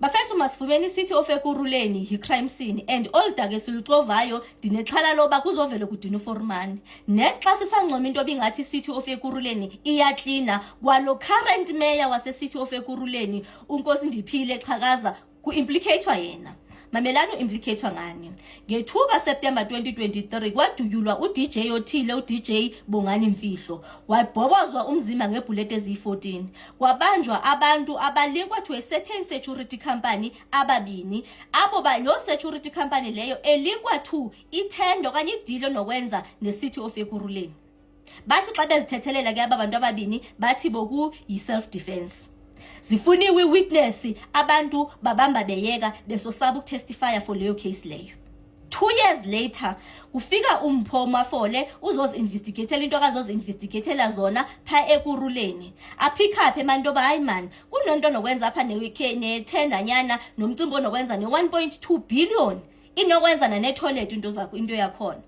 Bafethu masifumene City of Ekurhuleni hi crime scene and all dage silixovayo dinexhala loba kuzovela kudina uForman. Nexa sisancoma into obingathi City of Ekurhuleni iyaklina kwalo current mayor wase City of Ekurhuleni uNkosindiphile Xhakaza ku implicatewa yena. Mamelano implicatewa ngani? Ngethuba September 2023 kwaduyulwa uDJ othile uDJ Bongani Mfihlo wabhobozwa umzimba ngebullet ezi14 kwabanjwa abantu abalinkwa to a certain security company ababini abo ba lo security company leyo elinkwa to ithendo kanye idilo nokwenza neCity of Ekurhuleni bathi xa bezithethelela ke abantu ababini bathi boku yi self defense. Zifuniwe witness abantu babamba beyeka besosaba ukutestifya for leyo case leyo. 2 years later kufika Mpho Mafole uzozinvestigate into akazozinvestigatela zona pha Ekurhuleni apick up emantoba hayi man kunento nokwenza apha ne-tender nyana nomcimbi onokwenza ne-1.2 billion inokwenza na ne-toilet into zakho into yakhona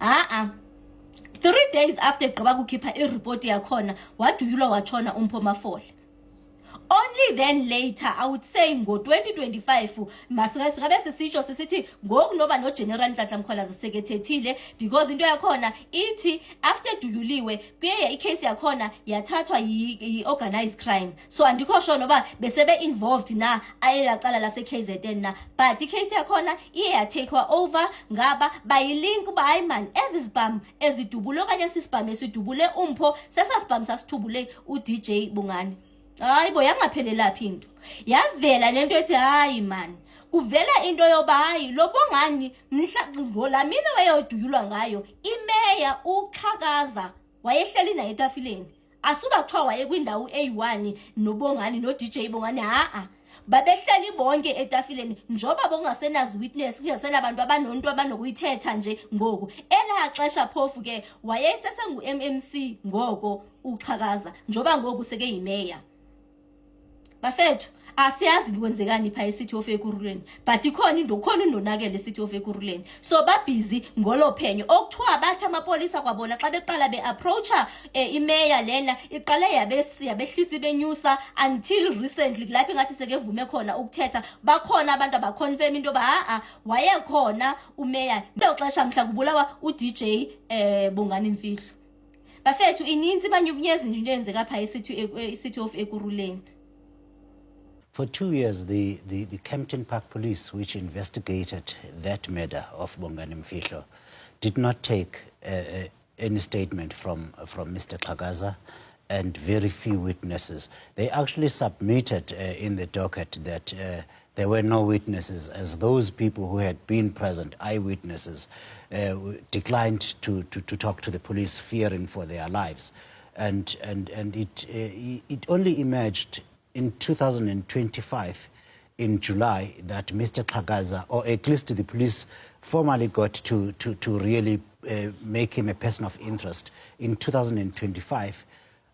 3 days after gqiba kukhipha ireport yakhona waduyulwa watshona Mpho Mafole. Only then later, I would say, ngo 2025, masingabe sisitsho sisithi ngoku noba no General Nhlanhla Mkhwanazi sekethethile because into yakhona ithi after duyuliwe kuye icase yakhona yathathwa yi organized crime. So andikho sure noba besebe involved na ayelacala lase KZN na but icase yakhona iye yatakwa over ngaba bayilink ba hayi man ezizibham ezidubule okanye sisibham esidubule Mpho sesasibham sasithubule uDJ Bongani. Hayi bo yangaphelela into yavela lento ethi hayi man kuvela into yoba hayi lo Bongani mhla mina wayoduyulwa ngayo imeya uXhakaza wayehleli naye etafileni asuba kuthiwa waye kwindawo A1 noBongani no DJ Bongani babehleli bonke etafileni njoba bongasenazi witness kungasenabantu abanonto abanokuyithetha nje ngoku elaxesha phofu ke wayesesengu MMC ngoko uXhakaza njoba ngoku seke yimeya. Bafethu asiyazi kwenzekani pha eCity of Ekurhuleni but khona indonakele eCity of Ekurhuleni so babhizi ngolophenyo okuthiwa bathi amapolisa kwabona xa beqala beapproacha imeya lena iqale yabehlisi benyusa until recently lapho ngathi sekevume khona ukuthetha bakhona abantu abaconfirm into ba wayekhona umeya lo xesha mhla kubulawa uDJ Bongani Mfihlo. Bafethu ininzi banyukunyezi nje into yenzeka pha eCity of Ekurhuleni. For 2 years, the Kempton Park Police, which investigated that murder of Bongani Mfihlo, did not take any statement from Mr. Xhakaza and very few witnesses. They actually submitted in the docket that there were no witnesses, as those people who had been present, eyewitnesses, declined to talk to the police, fearing for their lives. And it only emerged in 2025, in July, that Mr. Xhakaza, or at least the police, formally got to really make him a person of interest in 2025,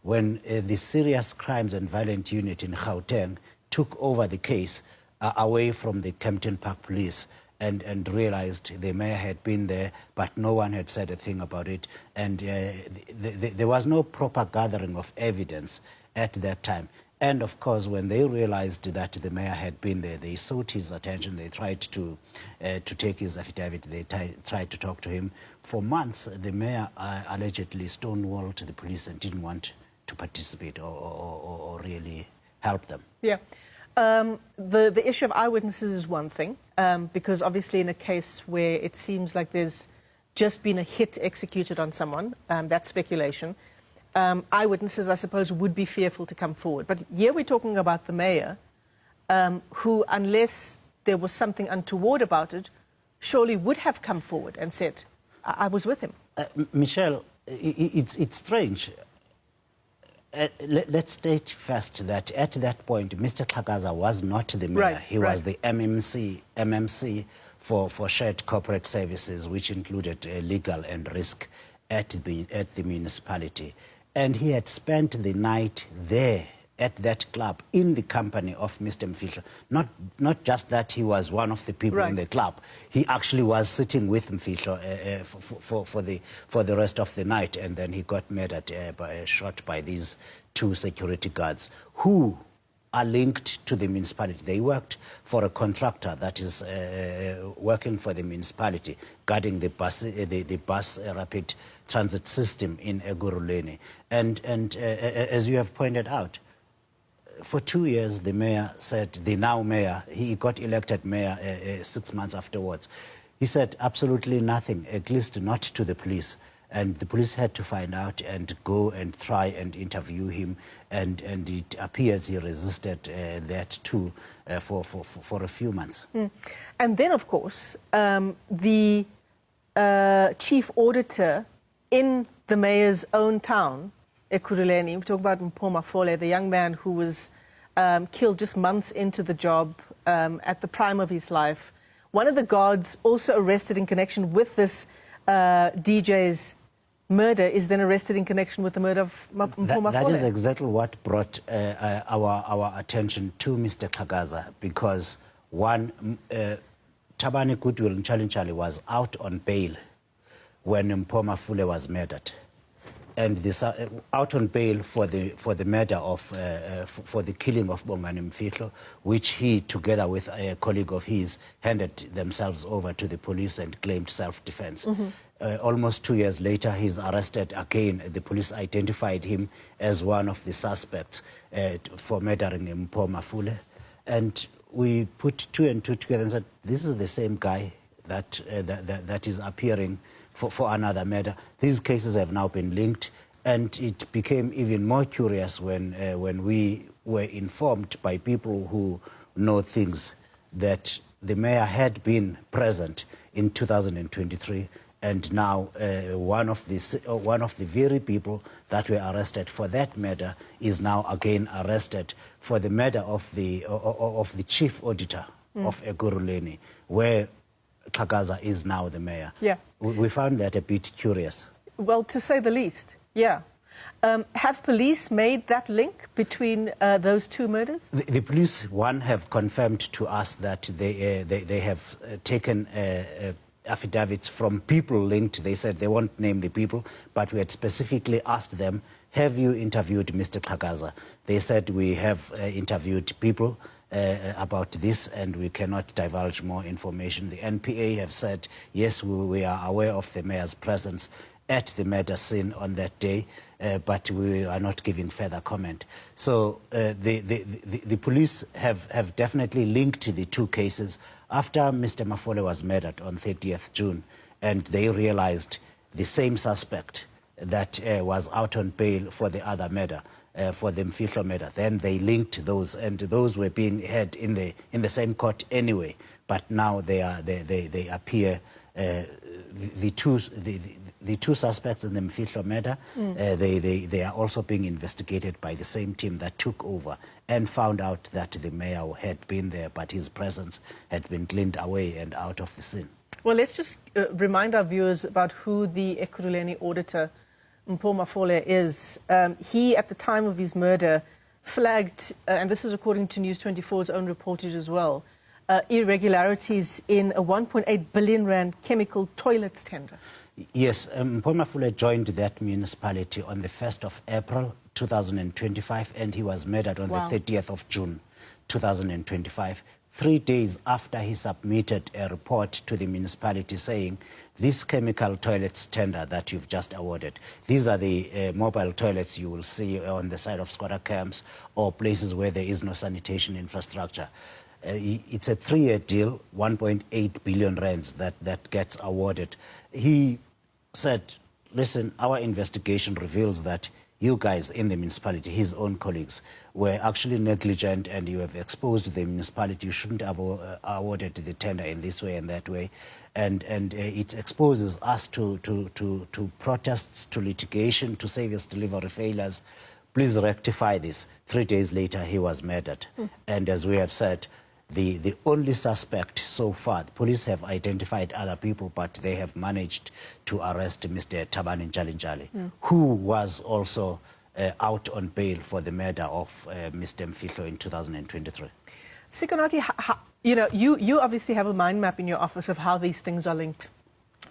when the Serious Crimes and Violent Unit in Gauteng took over the case away from the Kempton Park Police and realized the mayor had been there, but no one had said a thing about it. And there was no proper gathering of evidence at that time. And of course, when they realized that the mayor had been there, they sought his attention. They tried to take his affidavit. They tried to talk to him. For months, the mayor allegedly stonewalled the police and didn't want to participate or really help them. Yeah. The issue of eyewitnesses is one thing, because obviously in a case where it seems like there's just been a hit executed on someone, that's speculation. Eyewitnesses, I suppose, would be fearful to come forward. But here we're talking about the mayor, who, unless there was something untoward about it, surely would have come forward and said, I was with him. Michelle, it's strange. Let's state first that at that point, Mr. Xhakaza was not the mayor. Right, he was the MMC for shared corporate services, which included legal and risk at the municipality. And he had spent the night there at that club in the company of Mr. Mfihlo. Not just that he was one of the people in the club. He actually was sitting with Mfihlo for the rest of the night, and then he got murdered shot by these 2 security guards who are linked to the municipality. They worked for a contractor that is working for the municipality, guarding the bus rapid transit system in Ekurhuleni. And as you have pointed out, for 2 years, the mayor said, the now mayor, he got elected mayor 6 months afterwards. He said absolutely nothing, at least not to the police. And the police had to find out and go and try and interview him. And it appears he resisted that too for a few months. And then, of course, the chief auditor in the mayor's own town, Ekurhuleni, we talk about Mpho Mafole, the young man who was killed just months into the job at the prime of his life. One of the guards also arrested in connection with this DJ's murder is then arrested in connection with the murder of Mpho Mafole. That is exactly what brought our attention to Mr. Xhakaza, because one, Thabani Goodwill Nchalinchali was out on bail when Mpho Mafole was murdered. And this, out on bail for the murder of, for the killing of Bongani Mfihlo, which he, together with a colleague of his, handed themselves over to the police and claimed self-defense. Almost 2 years later, he's arrested again. The police identified him as one of the suspects for murdering Mpho Mafole. And we put 2 and 2 together and said, this is the same guy that is appearing for another murder. These cases have now been linked, and it became even more curious when we were informed by people who know things that the mayor had been present in 2023, and now one of the very people that were arrested for that murder is now again arrested for the murder of the chief auditor of Ekurhuleni, where Xhakaza is now the mayor. Yeah. We found that a bit curious. Well, to say the least, yeah. Have police made that link between those two murders? The police, one, have confirmed to us that they have taken affidavits from people linked. They said they won't name the people, but we had specifically asked them, have you interviewed Mr. Xhakaza? They said, we have interviewed people about this, and we cannot divulge more information. The NPA have said, yes, we are aware of the mayor's presence at the murder scene on that day, but we are not giving further comment. So the police have definitely linked the two cases after Mr. Mafole was murdered on 30th June, and they realized the same suspect that was out on bail for the other murder, for the Mfihlo murder. Then they linked those, and those were being heard in the same court anyway. But now they appear the two suspects in the Mfihlo murder. They are also being investigated by the same team that took over and found out that the mayor had been there, but his presence had been cleaned away and out of the scene. Well, let's just remind our viewers about who the Ekurhuleni auditor Mpho Mafole is. He, at the time of his murder, flagged, and this is according to News 24's own reportage as well, irregularities in a 1.8 billion rand chemical toilets tender. Yes, Mpho Mafole joined that municipality on the 1st of April 2025, and he was murdered on the 30th of June 2025, 3 days after he submitted a report to the municipality saying, this chemical toilets tender that you've just awarded, these are the mobile toilets you will see on the side of squatter camps or places where there is no sanitation infrastructure. It's a 3-year deal, 1.8 billion rands that gets awarded. He said, listen, our investigation reveals that you guys in the municipality, his own colleagues, were actually negligent, and you have exposed the municipality. You shouldn't have awarded the tender in this way and that way. And it exposes us to protests, to litigation, to service delivery failures. Please rectify this. 3 days later, he was murdered. And as we have said, the only suspect so far, the police have identified other people, but they have managed to arrest Mr. Thabani Nchalinchali, who was also out on bail for the murder of Mr. Mfihlo in 2023. Sikonathi, you obviously have a mind map in your office of how these things are linked,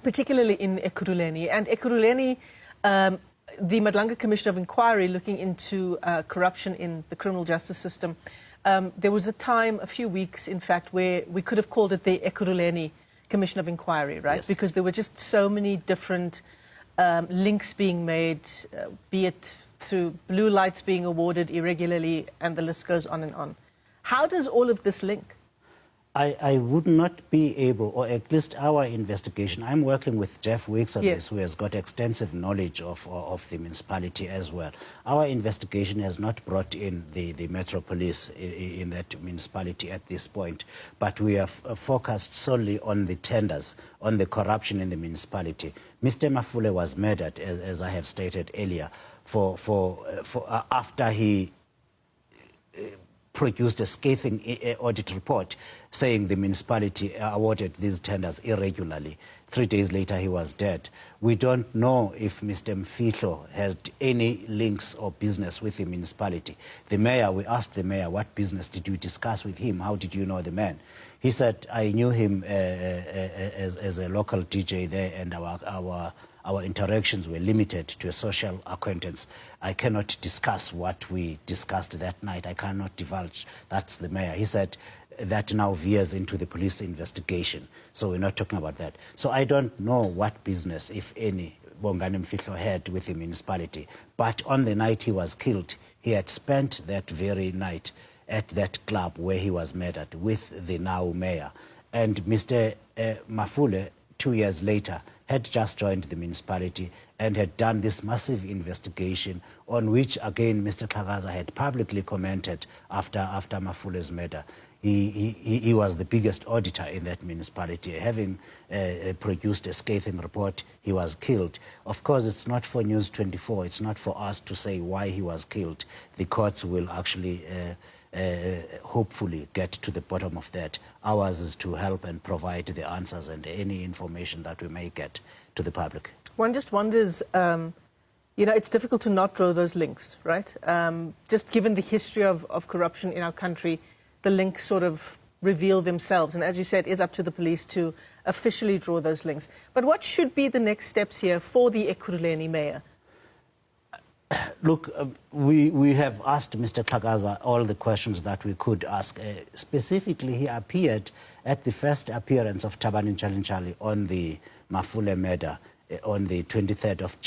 particularly in Ekurhuleni. And Ekurhuleni, the Madlanga Commission of Inquiry looking into corruption in the criminal justice system, there was a time, a few weeks, in fact, where we could have called it the Ekurhuleni Commission of Inquiry, right? Yes. Because there were just so many different links being made, be it through blue lights being awarded irregularly, and the list goes on and on. How does all of this link? I would not be able, or at least our investigation, I'm working with Jeff Weeks on Yes. this, who has got extensive knowledge of the municipality as well. Our investigation has not brought in the Metro Police in that municipality at this point, but we have focused solely on the tenders, on the corruption in the municipality. Mr. Mafole was murdered, as I have stated earlier, after he produced a scathing audit report saying the municipality awarded these tenders irregularly. 3 days later, he was dead. We don't know if Mr. Mfihlo had any links or business with the municipality. The mayor, we asked the mayor, what business did you discuss with him? How did you know the man? He said, I knew him as a local DJ there, and our interactions were limited to a social acquaintance. I cannot discuss what we discussed that night. I cannot divulge. That's the mayor. He said that now veers into the police investigation. So we're not talking about that. So I don't know what business, if any, Bongani Mfihlo had with the municipality. But on the night he was killed, he had spent that very night at that club where he was murdered with the now mayor. And Mr. Mafole, 2 years later, had just joined the municipality and had done this massive investigation on which, again, Mr. Xhakaza had publicly commented after Mafule's murder. He was the biggest auditor in that municipality. Having produced a scathing report, he was killed. Of course, it's not for News 24. It's not for us to say why he was killed. The courts will actually hopefully get to the bottom of that. Ours is to help and provide the answers and any information that we may get to the public. One just wonders, you know, it's difficult to not draw those links, right? Just given the history of corruption in our country, the links sort of reveal themselves. And as you said, it's up to the police to officially draw those links. But what should be the next steps here for the Ekurhuleni mayor? Look, we have asked Mr. Xhakaza all the questions that we could ask. Specifically, he appeared at the first appearance of Thabani Ntshalintshali on the Mafole murder on the 23rd of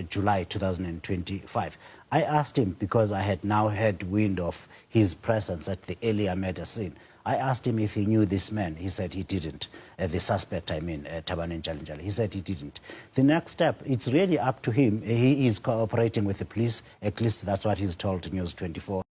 July 2025. I asked him, because I had now had wind of his presence at the earlier murder scene, I asked him if he knew this man. He said he didn't. The suspect, I mean, Thabani Ntshalintshali. He said he didn't. The next step, it's really up to him. He is cooperating with the police. At least that's what he's told News 24.